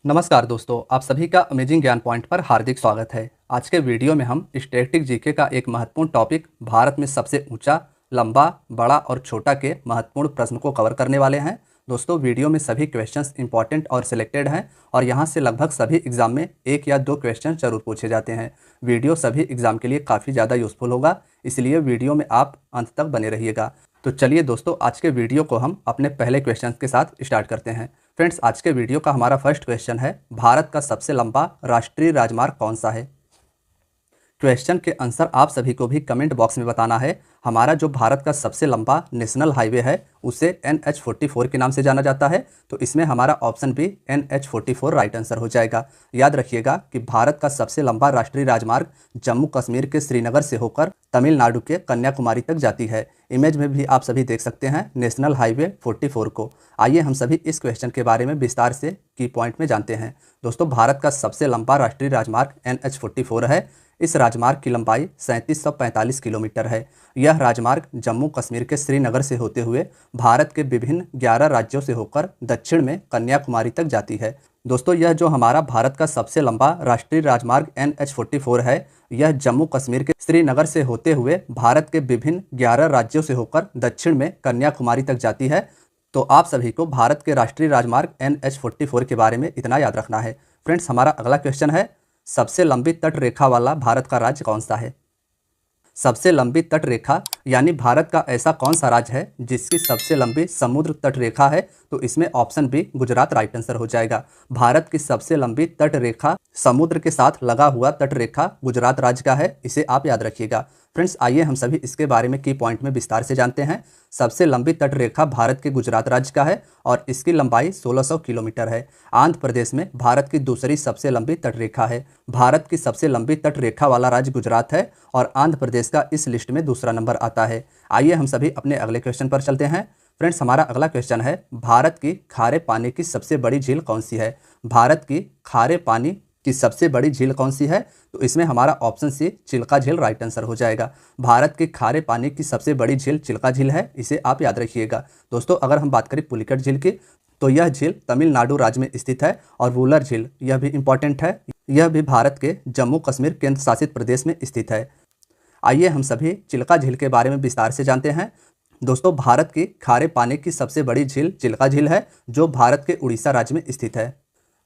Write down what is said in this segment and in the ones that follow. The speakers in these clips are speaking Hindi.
नमस्कार दोस्तों, आप सभी का अमेजिंग ज्ञान पॉइंट पर हार्दिक स्वागत है। आज के वीडियो में हम स्टैटिक जीके का एक महत्वपूर्ण टॉपिक भारत में सबसे ऊंचा, लंबा, बड़ा और छोटा के महत्वपूर्ण प्रश्न को कवर करने वाले हैं। दोस्तों, वीडियो में सभी क्वेश्चंस इंपॉर्टेंट और सिलेक्टेड हैं और यहाँ से लगभग सभी एग्जाम में एक या दो क्वेश्चन जरूर पूछे जाते हैं। वीडियो सभी एग्जाम के लिए काफ़ी ज़्यादा यूजफुल होगा, इसलिए वीडियो में आप अंत तक बने रहिएगा। तो चलिए दोस्तों, आज के वीडियो को हम अपने पहले क्वेश्चन के साथ स्टार्ट करते हैं। फ्रेंड्स, आज के वीडियो का हमारा फर्स्ट क्वेश्चन है, भारत का सबसे लंबा राष्ट्रीय राजमार्ग कौन सा है। क्वेश्चन के आंसर आप सभी को भी कमेंट बॉक्स में बताना है। हमारा जो भारत का सबसे लंबा नेशनल हाईवे है उसे NH44 के नाम से जाना जाता है, तो इसमें हमारा ऑप्शन भी NH44 राइट आंसर हो जाएगा। याद रखिएगा कि भारत का सबसे लंबा राष्ट्रीय राजमार्ग जम्मू कश्मीर के श्रीनगर से होकर तमिलनाडु के कन्याकुमारी तक जाती है। इमेज में भी आप सभी देख सकते हैं नेशनल हाईवे 44 को। आइए हम सभी इस क्वेश्चन के बारे में विस्तार से की पॉइंट में जानते हैं। दोस्तों, भारत का सबसे लंबा राष्ट्रीय राजमार्ग NH44 है। इस राजमार्ग की लंबाई 3745 किलोमीटर है। यह राजमार्ग जम्मू कश्मीर के श्रीनगर से होते हुए भारत के विभिन्न 11 राज्यों से होकर दक्षिण में कन्याकुमारी तक जाती है। दोस्तों, यह जो हमारा भारत का सबसे लंबा राष्ट्रीय राजमार्ग NH44 है, यह जम्मू कश्मीर के श्रीनगर से होते हुए भारत के विभिन्न 11 राज्यों से होकर दक्षिण में कन्याकुमारी तक जाती है। तो आप सभी को भारत के राष्ट्रीय राजमार्ग NH44 के बारे में इतना याद रखना है। फ्रेंड्स, हमारा अगला क्वेश्चन है, सबसे लंबी तट रेखा वाला भारत का राज्य कौन सा है। सबसे लंबी तट रेखा यानी भारत का ऐसा कौन सा राज्य है जिसकी सबसे लंबी समुद्र तट रेखा है, तो इसमें option B Gujarat right answer हो जाएगा। भारत की सबसे लंबी तट रेखा समुद्र के साथ लगा हुआ तट रेखा गुजरात राज्य का है, इसे आप याद रखिएगा। फ्रेंड्स, आइए हम सभी इसके बारे में की पॉइंट में विस्तार से जानते हैं। सबसे लंबी तट रेखा भारत के गुजरात राज्य का है और इसकी लंबाई 1600 किलोमीटर है। आंध्र प्रदेश में भारत की दूसरी सबसे लंबी तट रेखा है। भारत की सबसे लंबी तट रेखा वाला राज्य गुजरात है और आंध्र प्रदेश का इस लिस्ट में दूसरा नंबर आता है। आइए हम सभी अपने अगले क्वेश्चन पर चलते हैं। फ्रेंड्स, हमारा अगला क्वेश्चन है, भारत की खारे पानी की सबसे बड़ी झील कौन सी है। भारत की खारे पानी की सबसे बड़ी झील कौन सी है, तो इसमें हमारा ऑप्शन सी चिल्का झील राइट आंसर हो जाएगा। भारत के खारे पानी की सबसे बड़ी झील चिल्का झील है, इसे आप याद रखिएगा। दोस्तों, अगर हम बात करें पुलिकट झील की, तो यह झील तमिलनाडु राज्य में स्थित है। और वूलर झील, यह भी इंपॉर्टेंट है, यह भी भारत के जम्मू कश्मीर केंद्र शासित प्रदेश में स्थित है। आइए हम सभी चिल्का झील के बारे में विस्तार से जानते हैं। दोस्तों, भारत की खारे पानी की सबसे बड़ी झील चिल्का झील है, जो भारत के उड़ीसा राज्य में स्थित है।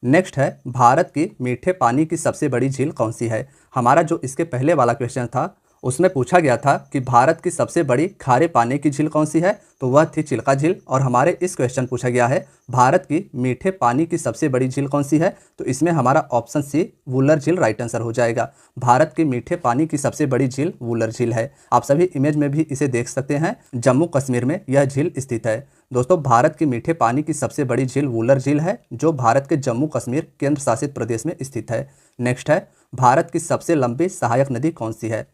नेक्स्ट है, भारत की मीठे पानी की सबसे बड़ी झील कौन सी है। हमारा जो इसके पहले वाला क्वेश्चन था उसमें पूछा गया था कि भारत की सबसे बड़ी खारे पानी की झील कौन सी है, तो वह थी चिल्का झील। और हमारे इस क्वेश्चन पूछा गया है, भारत की मीठे पानी की सबसे बड़ी झील कौन सी है, तो इसमें हमारा ऑप्शन सी वूलर झील राइट आंसर हो जाएगा। भारत की मीठे पानी की सबसे बड़ी झील वूलर झील है। आप सभी इमेज में भी इसे देख सकते हैं, जम्मू कश्मीर में यह झील स्थित है। दोस्तों, भारत की मीठे पानी की सबसे बड़ी झील वूलर झील है, जो भारत के जम्मू कश्मीर केंद्र शासित प्रदेश में स्थित है। नेक्स्ट है, भारत की सबसे लंबी सहायक नदी कौन सी है।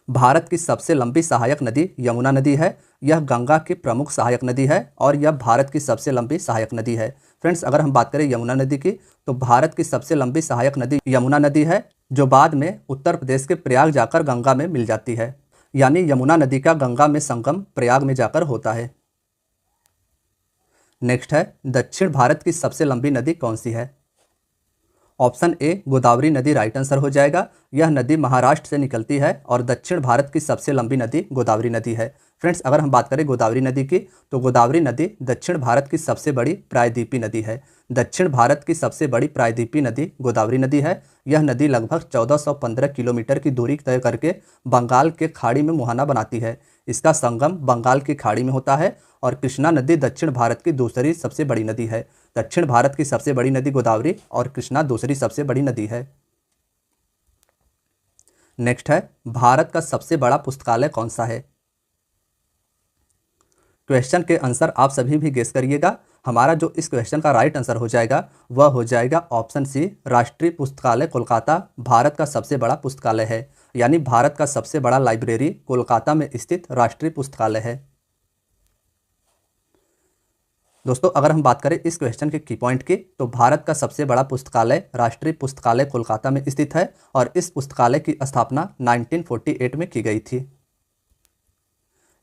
भारत की सबसे लंबी सहायक नदी यमुना नदी है। यह गंगा की प्रमुख सहायक नदी है और यह भारत की सबसे लंबी सहायक नदी है। फ्रेंड्स, अगर हम बात करें यमुना नदी की, तो भारत की सबसे लंबी सहायक नदी यमुना नदी है, जो बाद में उत्तर प्रदेश के प्रयाग जाकर गंगा में मिल जाती है। यानी यमुना नदी का गंगा में संगम प्रयाग में जाकर होता है। नेक्स्ट है, दक्षिण भारत की सबसे लंबी नदी कौन सी है। ऑप्शन ए गोदावरी नदी राइट आंसर हो जाएगा। यह नदी महाराष्ट्र से निकलती है और दक्षिण भारत की सबसे लंबी नदी गोदावरी नदी है। फ्रेंड्स, अगर हम बात करें गोदावरी नदी की, तो गोदावरी नदी दक्षिण भारत की सबसे बड़ी प्रायद्वीपीय नदी है। दक्षिण भारत की सबसे बड़ी प्रायद्वीपीय नदी गोदावरी नदी है। यह नदी लगभग 1415 किलोमीटर की दूरी तय करके बंगाल के खाड़ी में मुहाना बनाती है। इसका संगम बंगाल की खाड़ी में होता है और कृष्णा नदी दक्षिण भारत की दूसरी सबसे बड़ी नदी है। दक्षिण भारत की सबसे बड़ी नदी गोदावरी और कृष्णा दूसरी सबसे बड़ी नदी है। नेक्स्ट है, भारत का सबसे बड़ा पुस्तकालय कौन सा है। क्वेश्चन के आंसर आप सभी भी गेस करिएगा। हमारा जो इस क्वेश्चन का राइट आंसर हो जाएगा वह हो जाएगा ऑप्शन सी राष्ट्रीय पुस्तकालय कोलकाता भारत का सबसे बड़ा पुस्तकालय है। यानी भारत का सबसे बड़ा लाइब्रेरी कोलकाता में स्थित राष्ट्रीय पुस्तकालय है। दोस्तों, अगर हम बात करें इस क्वेश्चन के की पॉइंट की, तो भारत का सबसे बड़ा पुस्तकालय राष्ट्रीय पुस्तकालय कोलकाता में स्थित है और इस पुस्तकालय की स्थापना 1948 में की गई थी।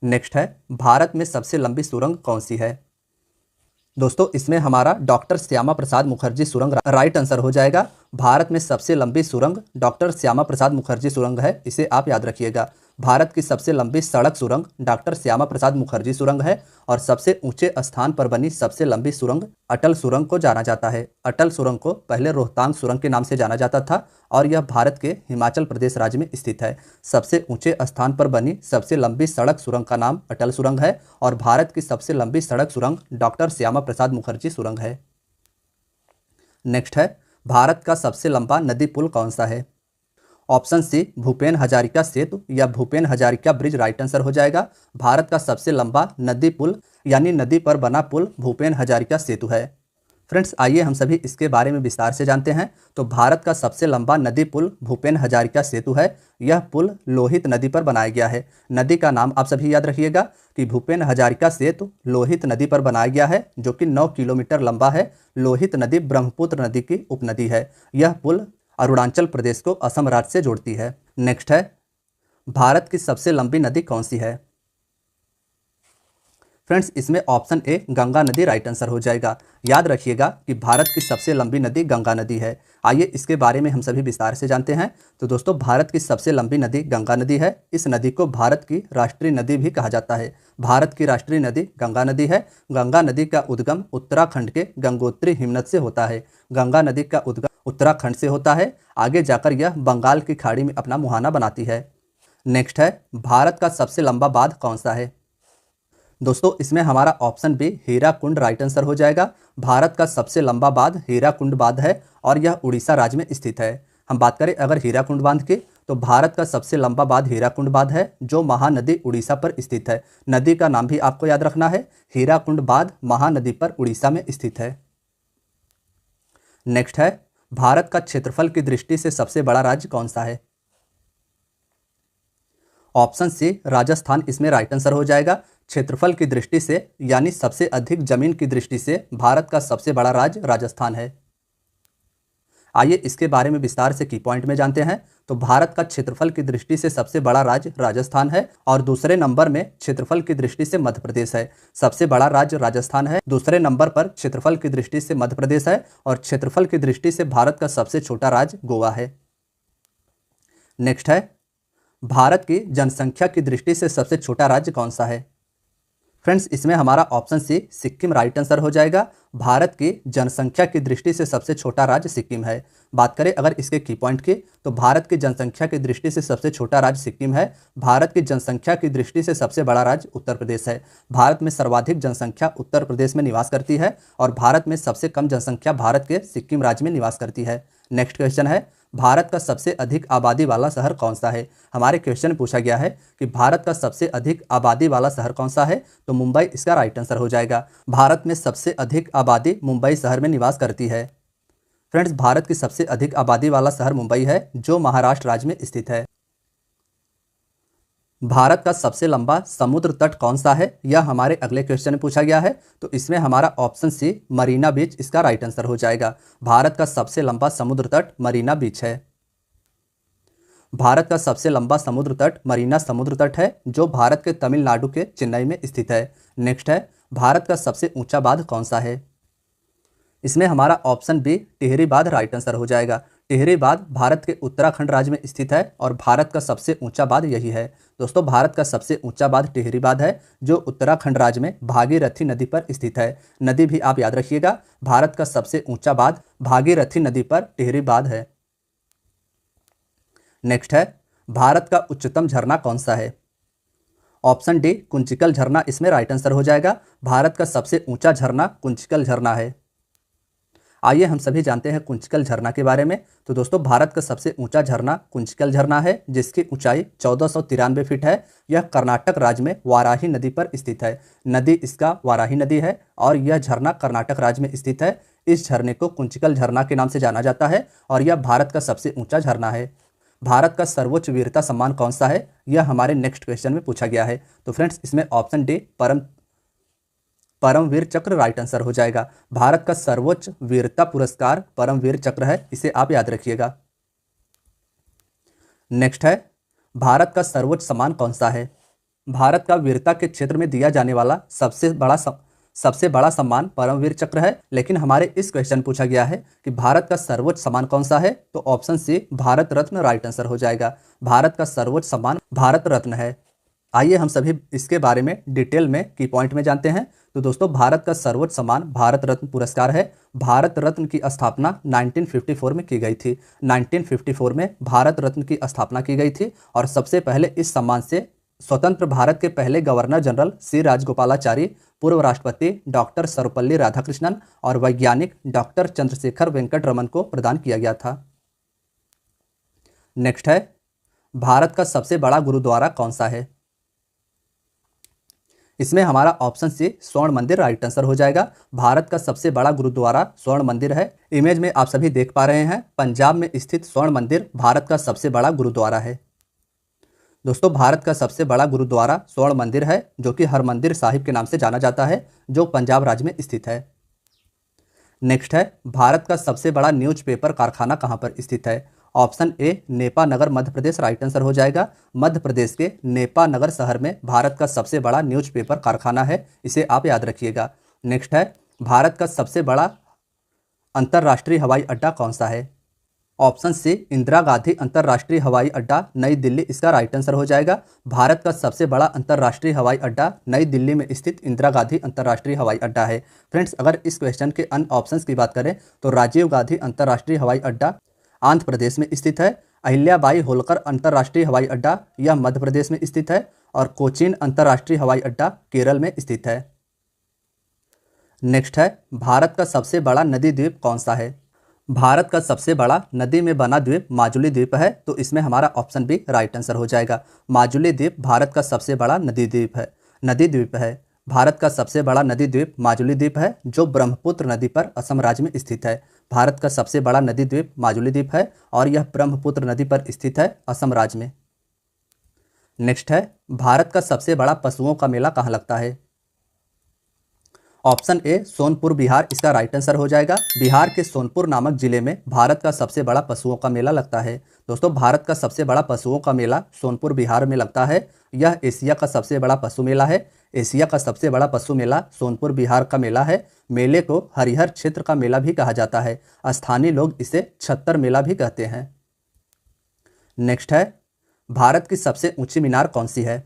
नेक्स्ट है, भारत में सबसे लंबी सुरंग कौन सी है। दोस्तों इसमें हमारा डॉक्टर श्यामा प्रसाद मुखर्जी सुरंग राइट आंसर हो जाएगा। भारत में सबसे लंबी सुरंग डॉक्टर श्यामा प्रसाद मुखर्जी सुरंग है, इसे आप याद रखिएगा। भारत की सबसे लंबी सड़क सुरंग डॉक्टर श्यामा प्रसाद मुखर्जी सुरंग है और सबसे ऊंचे स्थान पर बनी सबसे लंबी सुरंग अटल सुरंग को जाना जाता है। अटल सुरंग को पहले रोहतांग सुरंग के नाम से जाना जाता था और यह भारत के हिमाचल प्रदेश राज्य में स्थित है। सबसे ऊंचे स्थान पर बनी सबसे लंबी सड़क सुरंग का नाम अटल सुरंग है और भारत की सबसे लंबी सड़क सुरंग डॉक्टर श्यामा प्रसाद मुखर्जी सुरंग है। नेक्स्ट है, भारत का सबसे लंबा नदी पुल कौन सा है? ऑप्शन सी भूपेन हजारिका सेतु या Bhupen Hazarika bridge right answer हो जाएगा। भारत का सबसे लंबा नदी पुल यानी नदी पर बना पुल भूपेन हजारिका सेतु है। फ्रेंड्स आइए हम सभी इसके बारे में विस्तार से जानते हैं। तो भारत का सबसे लंबा नदी पुल भूपेन हजारिका सेतु है। यह पुल लोहित नदी पर बनाया गया है। नदी का नाम आप सभी याद रखिएगा कि भूपेन हजारिका सेतु लोहित नदी पर बनाया गया है, जो कि 9 किलोमीटर लंबा है। लोहित नदी ब्रह्मपुत्र नदी की उपनदी है। यह पुल अरुणाचल प्रदेश को असम राज्य से जोड़ती है। नेक्स्ट है, भारत की सबसे लंबी नदी कौन सी है? फ्रेंड्स इसमें ऑप्शन ए गंगा नदी राइट आंसर हो जाएगा। याद रखिएगा कि भारत की सबसे लंबी नदी गंगा नदी है। आइए इसके बारे में हम सभी विस्तार से जानते हैं। तो दोस्तों भारत की सबसे लंबी नदी गंगा नदी है। इस नदी को भारत की राष्ट्रीय नदी भी कहा जाता है। भारत की राष्ट्रीय नदी गंगा नदी है। गंगा नदी का उद्गम उत्तराखंड के गंगोत्री हिमनद से होता है। गंगा नदी का उद्गम उत्तराखंड से होता है। आगे जाकर यह बंगाल की खाड़ी में अपना मुहाना बनाती है। नेक्स्ट है, भारत का सबसे लंबा बांध कौन सा है? दोस्तों इसमें हमारा option B Hirakud right answer हो जाएगा। भारत का सबसे लंबा बांध हीराकुंड बांध है और यह उड़ीसा राज्य में स्थित है। हम बात करें अगर हीराकुंड बांध की, तो भारत का सबसे लंबा बांध हीराकुंड बांध है, जो महानदी उड़ीसा पर स्थित है। नदी का नाम भी आपको याद रखना है, हीराकुंड बांध महानदी पर उड़ीसा में स्थित है। नेक्स्ट है, भारत का क्षेत्रफल की दृष्टि से सबसे बड़ा राज्य कौन सा है? ऑप्शन सी राजस्थान इसमें राइट आंसर हो जाएगा। क्षेत्रफल की दृष्टि से यानी सबसे अधिक जमीन की दृष्टि से भारत का सबसे बड़ा राज्य राजस्थान है। आइए इसके बारे में विस्तार से की पॉइंट में जानते हैं। तो भारत का क्षेत्रफल की दृष्टि से सबसे बड़ा राज्य राजस्थान है और दूसरे नंबर में क्षेत्रफल की दृष्टि से मध्य प्रदेश है। सबसे बड़ा राज्य राजस्थान है, दूसरे नंबर पर क्षेत्रफल की दृष्टि से मध्य प्रदेश है और क्षेत्रफल की दृष्टि से भारत का सबसे छोटा राज्य गोवा है। नेक्स्ट है, भारत की जनसंख्या की दृष्टि से सबसे छोटा राज्य कौन सा है? फ्रेंड्स इसमें हमारा option C Sikkim right answer हो जाएगा। भारत की जनसंख्या की दृष्टि से सबसे छोटा राज्य सिक्किम है। बात करें अगर इसके की पॉइंट की, तो भारत की जनसंख्या की दृष्टि से सबसे छोटा राज्य सिक्किम है। भारत की जनसंख्या की दृष्टि से सबसे बड़ा राज्य उत्तर प्रदेश है। भारत में सर्वाधिक जनसंख्या उत्तर प्रदेश में निवास करती है और भारत में सबसे कम जनसंख्या भारत के सिक्किम राज्य में निवास करती है। नेक्स्ट क्वेश्चन है, भारत का सबसे अधिक आबादी वाला शहर कौन सा है? हमारे क्वेश्चन में पूछा गया है कि भारत का सबसे अधिक आबादी वाला शहर कौन सा है, तो मुंबई इसका राइट आंसर हो जाएगा। भारत में सबसे अधिक आबादी मुंबई शहर में निवास करती है। फ्रेंड्स भारत की सबसे अधिक आबादी वाला शहर मुंबई है, जो महाराष्ट्र राज्य में स्थित है। भारत का सबसे लंबा समुद्र तट कौन सा है, यह हमारे अगले क्वेश्चन में पूछा गया है। तो इसमें हमारा ऑप्शन सी मरीना बीच इसका राइट आंसर हो जाएगा। भारत का सबसे लंबा समुद्र तट मरीना बीच है। भारत का सबसे लंबा समुद्र तट मरीना समुद्र तट है, जो भारत के तमिलनाडु के चेन्नई में स्थित है। नेक्स्ट है, भारत का सबसे ऊंचा बांध कौन सा है? इसमें हमारा ऑप्शन बी टिहरी बांध राइट आंसर हो जाएगा। टिहरी बांध भारत के उत्तराखंड राज्य में स्थित है और भारत का सबसे ऊंचा बांध यही है। दोस्तों भारत का सबसे ऊंचा बांध टिहरी बांध है, जो उत्तराखंड राज्य में भागीरथी नदी पर स्थित है। नदी भी आप याद रखिएगा, भारत का सबसे ऊंचा बांध भागीरथी नदी पर टिहरी बांध है। नेक्स्ट है, भारत का उच्चतम झरना कौन सा है? ऑप्शन डी कुंचिकल झरना इसमें राइट आंसर हो जाएगा। भारत का सबसे ऊंचा झरना कुंचिकल झरना है। आइए हम सभी जानते हैं कुंचिकल झरना के बारे में। तो दोस्तों भारत का सबसे ऊंचा झरना कुंचिकल झरना है, जिसकी ऊंचाई 1493 फीट है। यह कर्नाटक राज्य में वाराही नदी पर स्थित है। नदी इसका वाराही नदी है और यह झरना कर्नाटक राज्य में स्थित है। इस झरने को कुंचिकल झरना के नाम से जाना जाता है और यह भारत का सबसे ऊंचा झरना है। भारत का सर्वोच्च वीरता सम्मान कौन सा है, यह हमारे नेक्स्ट क्वेश्चन में पूछा गया है। तो फ्रेंड्स इसमें ऑप्शन डी परमवीर चक्र राइट आंसर हो जाएगा। भारत का सर्वोच्च वीरता पुरस्कार परमवीर चक्र है, इसे आप याद रखिएगा। नेक्स्ट है, भारत का सर्वोच्च सम्मान कौन सा है? भारत का वीरता के क्षेत्र में दिया जाने वाला सबसे बड़ा सबसे बड़ा सम्मान परमवीर चक्र है, लेकिन हमारे इस क्वेश्चन पूछा गया है कि भारत का सर्वोच्च सम्मान कौन सा है, तो option C Bharat Ratna right answer हो जाएगा। भारत का सर्वोच्च सम्मान भारत रत्न है। आइए हम सभी इसके बारे में डिटेल में की पॉइंट में जानते हैं। तो दोस्तों, भारत का सर्वोच्च सम्मान भारत रत्न पुरस्कार है। भारत रत्न की स्थापना 1954 में की गई थी। 1954 में भारत रत्न की स्थापना की गई थी और सबसे पहले इस सम्मान से स्वतंत्र भारत के पहले गवर्नर जनरल सी राजगोपालाचारी, पूर्व राष्ट्रपति डॉक्टर सर्वपल्ली राधाकृष्णन और वैज्ञानिक डॉक्टर चंद्रशेखर वेंकट रमन को प्रदान किया गया था। नेक्स्ट है, भारत का सबसे बड़ा गुरुद्वारा कौन सा है? इसमें हमारा ऑप्शन सी स्वर्ण मंदिर राइट आंसर हो जाएगा। भारत का सबसे बड़ा गुरुद्वारा स्वर्ण मंदिर है। इमेज में आप सभी देख पा रहे हैं, पंजाब में स्थित स्वर्ण मंदिर भारत का सबसे बड़ा गुरुद्वारा है। दोस्तों, भारत का सबसे बड़ा गुरुद्वारा स्वर्ण मंदिर है, जो कि हरमंदिर साहिब के नाम से जाना जाता है, जो पंजाब राज्य में स्थित है। नेक्स्ट है, भारत का सबसे बड़ा न्यूज़पेपर कारखाना कहाँ पर स्थित है? Option A Nipah Nagar Madhya Pradesh right answer हो जाएगा। मध्य प्रदेश के नेपा नगर शहर में भारत का सबसे बड़ा न्यूज़पेपर कारखाना है, इसे आप याद रखिएगा। नेक्स्ट है, भारत का सबसे बड़ा अंतर्राष्ट्रीय हवाई अड्डा कौन सा है? ऑप्शन सी इंदिरा गांधी अंतर्राष्ट्रीय हवाई अड्डा नई दिल्ली, इसका राइट आंसर हो जाएगा। भारत का सबसे बड़ा अंतर्राष्ट्रीय हवाई अड्डा नई दिल्ली में स्थित इंदिरा गांधी अंतर्राष्ट्रीय हवाई अड्डा है। फ्रेंड्स, अगर इस क्वेश्चन के अन्य ऑप्शंस की बात करें तो राजीव गांधी अंतर्राष्ट्रीय हवाई अड्डा आंध्र प्रदेश में स्थित है। अहिल्याबाई होलकर अंतर्राष्ट्रीय हवाई अड्डा यह मध्य प्रदेश में स्थित है और कोचीन अंतर्राष्ट्रीय हवाई अड्डा केरल में स्थित है। नेक्स्ट है, भारत का सबसे बड़ा नदी द्वीप कौन सा है? भारत का सबसे बड़ा नदी में बना द्वीप माजुली द्वीप है, तो इसमें हमारा ऑप्शन बी राइट आंसर हो जाएगा। माजुली द्वीप भारत का सबसे बड़ा नदी द्वीप है। भारत का सबसे बड़ा नदी द्वीप माजुली द्वीप है, जो ब्रह्मपुत्र नदी पर असम राज्य में स्थित है। भारत का सबसे बड़ा नदी द्वीप माजुली द्वीप है और यह ब्रह्मपुत्र नदी पर स्थित है, असम राज्य में। नेक्स्ट है, भारत का सबसे बड़ा पशुओं का मेला कहाँ लगता है? ऑप्शन ए सोनपुर बिहार, इसका राइट आंसर हो जाएगा। बिहार के सोनपुर नामक जिले में भारत का सबसे बड़ा पशुओं का मेला लगता है। दोस्तों, भारत का सबसे बड़ा पशुओं का मेला सोनपुर बिहार में लगता है। यह एशिया का सबसे बड़ा पशु मेला है। एशिया का सबसे बड़ा पशु मेला सोनपुर बिहार का मेला है। मेले को हरिहर क्षेत्र का मेला भी कहा जाता है। स्थानीय लोग इसे छत्तर मेला भी कहते हैं। नेक्स्ट है, भारत की सबसे ऊंची मीनार कौन सी है?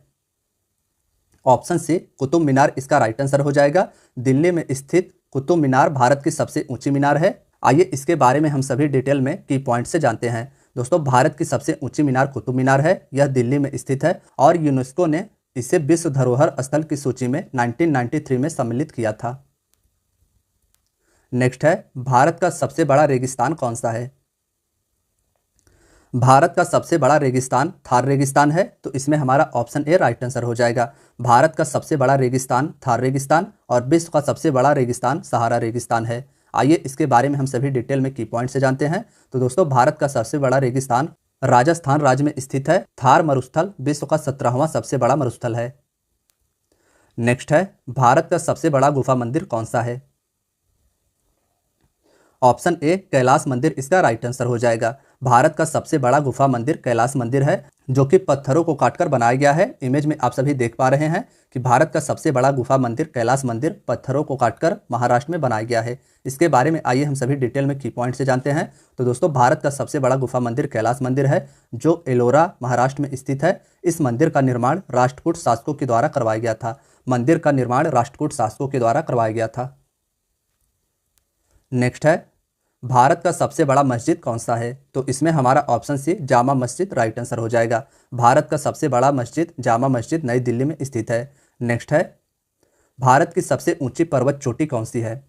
ऑप्शन सी कुतुब मीनार, इसका राइट आंसर हो जाएगा। दिल्ली में स्थित कुतुब मीनार भारत की सबसे ऊंची मीनार है। आइए इसके बारे में हम सभी डिटेल में की पॉइंट से जानते हैं। दोस्तों, भारत की सबसे ऊंची मीनार कुतुब मीनार है। यह दिल्ली में स्थित है और यूनेस्को ने इसे विश्व धरोहर स्थल की सूची में 1993 में सम्मिलित किया था। नेक्स्ट है, भारत का सबसे बड़ा रेगिस्तान कौन सा है? भारत का सबसे बड़ा रेगिस्तान थार रेगिस्तान है, तो इसमें हमारा ऑप्शन ए राइट आंसर हो जाएगा। भारत का सबसे बड़ा रेगिस्तान थार रेगिस्तान और विश्व का सबसे बड़ा रेगिस्तान सहारा रेगिस्तान है। आइए इसके बारे में हम सभी डिटेल में की पॉइंट से जानते हैं। तो दोस्तों, भारत का सबसे बड़ा रेगिस्तान राजस्थान राज्य में स्थित है। थार मरुस्थल विश्व का 17वां सबसे बड़ा मरुस्थल है। नेक्स्ट है, भारत का सबसे बड़ा गुफा मंदिर कौन सा है? ऑप्शन ए कैलाश मंदिर, इसका राइट आंसर हो जाएगा। भारत का सबसे बड़ा गुफा मंदिर कैलाश मंदिर है, जो कि पत्थरों को काटकर बनाया गया है। इमेज में आप सभी देख पा रहे हैं कि भारत का सबसे बड़ा गुफा मंदिर कैलाश मंदिर पत्थरों को काटकर महाराष्ट्र में बनाया गया है। इसके बारे में आइए हम सभी डिटेल में की पॉइंट से जानते हैं। तो दोस्तों, भारत का सबसे बड़ा गुफा मंदिर कैलाश मंदिर है, जो एलोरा महाराष्ट्र में स्थित है। इस मंदिर का निर्माण राष्ट्रकूट शासकों के द्वारा करवाया गया था। मंदिर का निर्माण राष्ट्रकूट शासकों के द्वारा करवाया गया था। नेक्स्ट है, भारत का सबसे बड़ा मस्जिद कौन सा है? तो इसमें हमारा ऑप्शन सी जामा मस्जिद राइट आंसर हो जाएगा। भारत का सबसे बड़ा मस्जिद जामा मस्जिद नई दिल्ली में स्थित है। नेक्स्ट है, भारत की सबसे ऊंची पर्वत चोटी कौन सी है?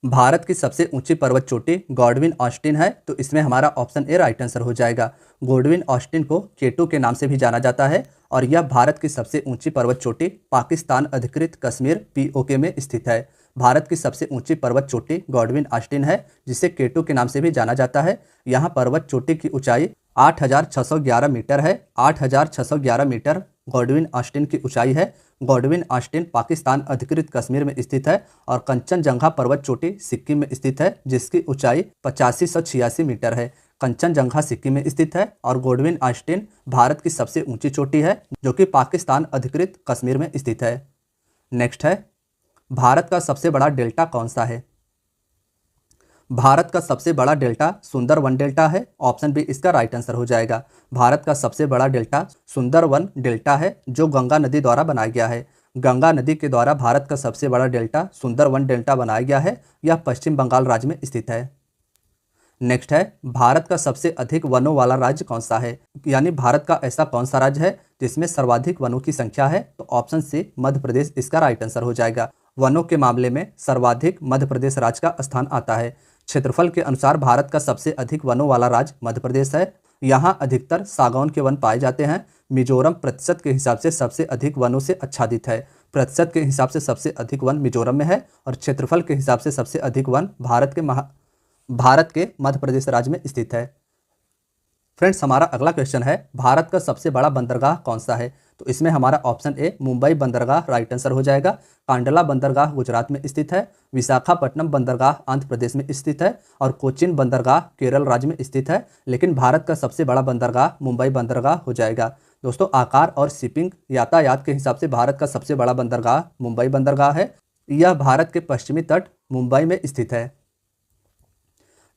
भारत की सबसे ऊंची पर्वत चोटी गॉडविन ऑस्टिन है, तो इसमें हमारा ऑप्शन ए राइट आंसर हो जाएगा। गॉडविन ऑस्टिन को केटू के नाम से भी जाना जाता है और यह भारत की सबसे ऊंची पर्वत चोटी पाकिस्तान अधिकृत कश्मीर POK में स्थित है। भारत की सबसे ऊंची पर्वत चोटी गॉडविन ऑस्टिन है, जिसे केटू के नाम से भी जाना जाता है। यहाँ पर्वत चोटी की ऊंचाई 8611 मीटर है। 8611 मीटर गॉडविन ऑस्टिन की ऊंचाई है। गॉडविन ऑस्टिन पाकिस्तान अधिकृत कश्मीर में स्थित है और कंचनजंगा पर्वत चोटी सिक्किम में स्थित है, जिसकी ऊंचाई 8586 मीटर है। कंचनजंगा सिक्किम में स्थित है और गॉडविन ऑस्टिन भारत की सबसे ऊंची चोटी है, जो कि पाकिस्तान अधिकृत कश्मीर में स्थित है। नेक्स्ट है, भारत का सबसे बड़ा डेल्टा कौन सा है? भारत का सबसे बड़ा डेल्टा सुंदरवन डेल्टा है। ऑप्शन बी इसका राइट आंसर हो जाएगा। भारत का सबसे बड़ा डेल्टा सुंदरवन डेल्टा है, जो गंगा नदी द्वारा बनाया गया है। गंगा नदी के द्वारा भारत का सबसे बड़ा डेल्टा सुंदरवन डेल्टा बनाया गया है। यह पश्चिम बंगाल राज्य में स्थित है। नेक्स्ट है, भारत का सबसे अधिक वनों वाला राज्य कौन सा है? यानी भारत का ऐसा कौन सा राज्य है जिसमें सर्वाधिक वनों की संख्या है? तो ऑप्शन सी मध्य प्रदेश इसका राइट आंसर हो जाएगा। वनों के मामले में सर्वाधिक मध्य प्रदेश राज्य का स्थान आता है। क्षेत्रफल के अनुसार भारत का सबसे अधिक वनों वाला राज्य मध्य प्रदेश है। यहाँ अधिकतर सागौन के वन पाए जाते हैं। मिजोरम प्रतिशत के हिसाब से सबसे अधिक वनों से आच्छादित है। प्रतिशत के हिसाब से सबसे अधिक वन मिजोरम में है और क्षेत्रफल के हिसाब से सबसे अधिक वन भारत के मध्य प्रदेश राज्य में स्थित है। फ्रेंड्स, हमारा अगला क्वेश्चन है, भारत का सबसे बड़ा बंदरगाह कौन सा है? तो इसमें हमारा ऑप्शन ए मुंबई बंदरगाह राइट आंसर हो जाएगा। कांडला बंदरगाह गुजरात में स्थित है। विशाखापट्टनम बंदरगाह आंध्र प्रदेश में स्थित है और कोचिन बंदरगाह केरल राज्य में स्थित है। लेकिन भारत का सबसे बड़ा बंदरगाह मुंबई बंदरगाह हो जाएगा। दोस्तों, आकार और शिपिंग यातायात के हिसाब से भारत का सबसे बड़ा बंदरगाह मुंबई बंदरगाह है। यह भारत के पश्चिमी तट मुंबई में स्थित है।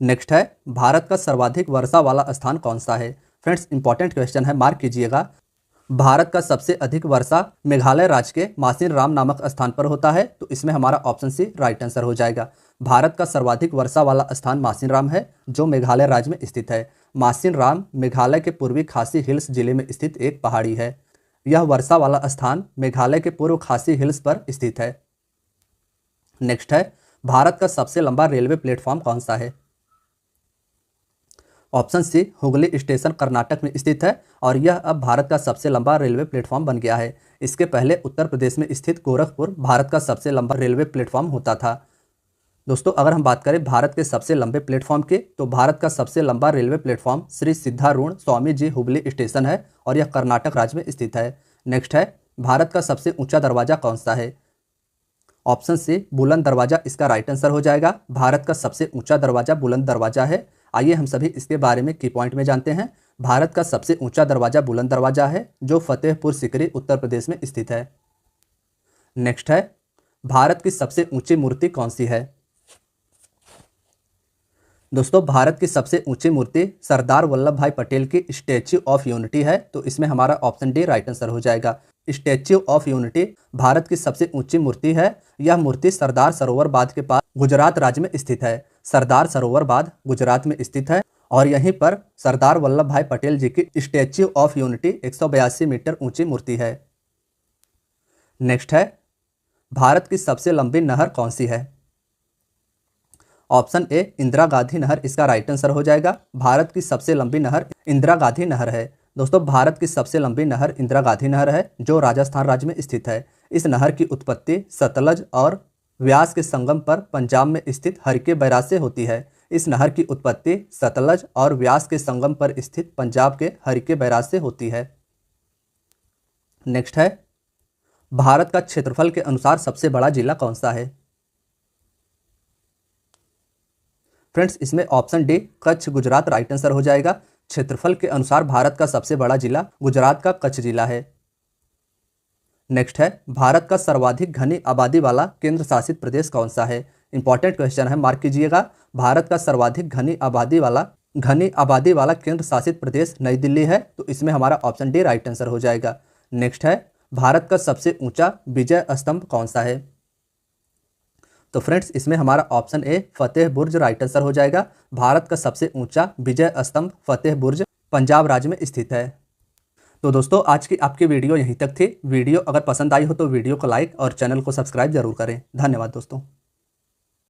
नेक्स्ट है, भारत का सर्वाधिक वर्षा वाला स्थान कौन सा है? फ्रेंड्स, इंपॉर्टेंट क्वेश्चन है, मार्क कीजिएगा। भारत का सबसे अधिक वर्षा मेघालय राज्य के मासिनराम नामक स्थान पर होता है। तो इसमें हमारा ऑप्शन सी राइट आंसर हो जाएगा। भारत का सर्वाधिक वर्षा वाला स्थान मासिनराम है, जो मेघालय राज्य में स्थित है। मासिनराम मेघालय के पूर्वी खासी हिल्स जिले में स्थित एक पहाड़ी है। यह वर्षा वाला स्थान मेघालय के पूर्व खासी हिल्स पर स्थित है। नेक्स्ट है, भारत का सबसे लंबा रेलवे प्लेटफॉर्म कौन सा है? Option C Hooghly station Karnataka में स्थित है और यह अब भारत का सबसे लंबा रेलवे प्लेटफॉर्म बन गया है। इसके पहले उत्तर प्रदेश में स्थित गोरखपुर भारत का सबसे लंबा रेलवे प्लेटफॉर्म होता था। दोस्तों, अगर हम बात करें भारत के सबसे लंबे प्लेटफॉर्म की, तो भारत का सबसे लंबा railway platform Shri Siddharudha Swami ji Hubli station है और यह कर्नाटक राज्य में स्थित है। नेक्स्ट है, भारत का सबसे ऊंचा दरवाजा कौन सा है? ऑप्शन सी बुलंद दरवाजा इसका राइट आंसर हो जाएगा। भारत का सबसे ऊंचा दरवाजा बुलंद दरवाजा है। आइए हम सभी इसके बारे में की पॉइंट में जानते हैं। भारत का सबसे ऊंचा दरवाजा बुलंद दरवाजा है, जो फतेहपुर सीकरी उत्तर प्रदेश में स्थित है। नेक्स्ट है, भारत की सबसे ऊंची मूर्ति कौन सी है? दोस्तों, भारत की सबसे ऊंची मूर्ति सरदार वल्लभ भाई पटेल की स्टैच्यू ऑफ यूनिटी है। तो इसमें हमारा ऑप्शन डी राइट आंसर हो जाएगा। स्टैच्यू ऑफ यूनिटी भारत की सबसे ऊंची मूर्ति है। यह मूर्ति सरदार सरोवर बांध के पास गुजरात राज्य में स्थित है। सरदार सरोवर बांध गुजरात में स्थित है और यहीं पर सरदार वल्लभ भाई पटेल जी की स्टैच्यू ऑफ यूनिटी 182 मीटर ऊंची मूर्ति है। नेक्स्ट है, भारत की सबसे लंबी नहर कौन सी है? ऑप्शन ए इंदिरा गांधी नहर इसका राइट आंसर हो जाएगा। भारत की सबसे लंबी नहर इंदिरा गांधी नहर है। दोस्तों, भारत की सबसे लंबी नहर इंदिरा गांधी नहर है, जो राजस्थान राज्य में स्थित है। इस नहर की उत्पत्ति सतलज और व्यास के संगम पर पंजाब में स्थित हरिके बैराज से होती है। इस नहर की उत्पत्ति सतलज और व्यास के संगम पर स्थित पंजाब के हरिके बैराज से होती है। नेक्स्ट है, भारत का क्षेत्रफल के अनुसार सबसे बड़ा जिला कौन सा है? फ्रेंड्स, इसमें option D Kutch Gujarat right answer हो जाएगा। क्षेत्रफल के अनुसार भारत का सबसे बड़ा जिला गुजरात का कच्छ जिला है। नेक्स्ट है, भारत का सर्वाधिक घनी आबादी वाला केंद्र शासित प्रदेश कौन सा है? इंपॉर्टेंट क्वेश्चन है, मार्क कीजिएगा। भारत का सर्वाधिक घनी आबादी वाला केंद्र शासित प्रदेश नई दिल्ली है। तो इसमें हमारा ऑप्शन डी राइट आंसर हो जाएगा। नेक्स्ट है, भारत का सबसे ऊंचा विजय स्तंभ कौन सा है? तो फ्रेंड्स, इसमें हमारा option A Fateh Burj right answer हो जाएगा। भारत का सबसे ऊंचा विजय स्तंभ फतेह बुर्ज पंजाब राज्य में स्थित है। तो दोस्तों, आज की आपकी वीडियो यहीं तक थी। वीडियो अगर पसंद आई हो तो वीडियो को लाइक और चैनल को सब्सक्राइब जरूर करें। धन्यवाद दोस्तों।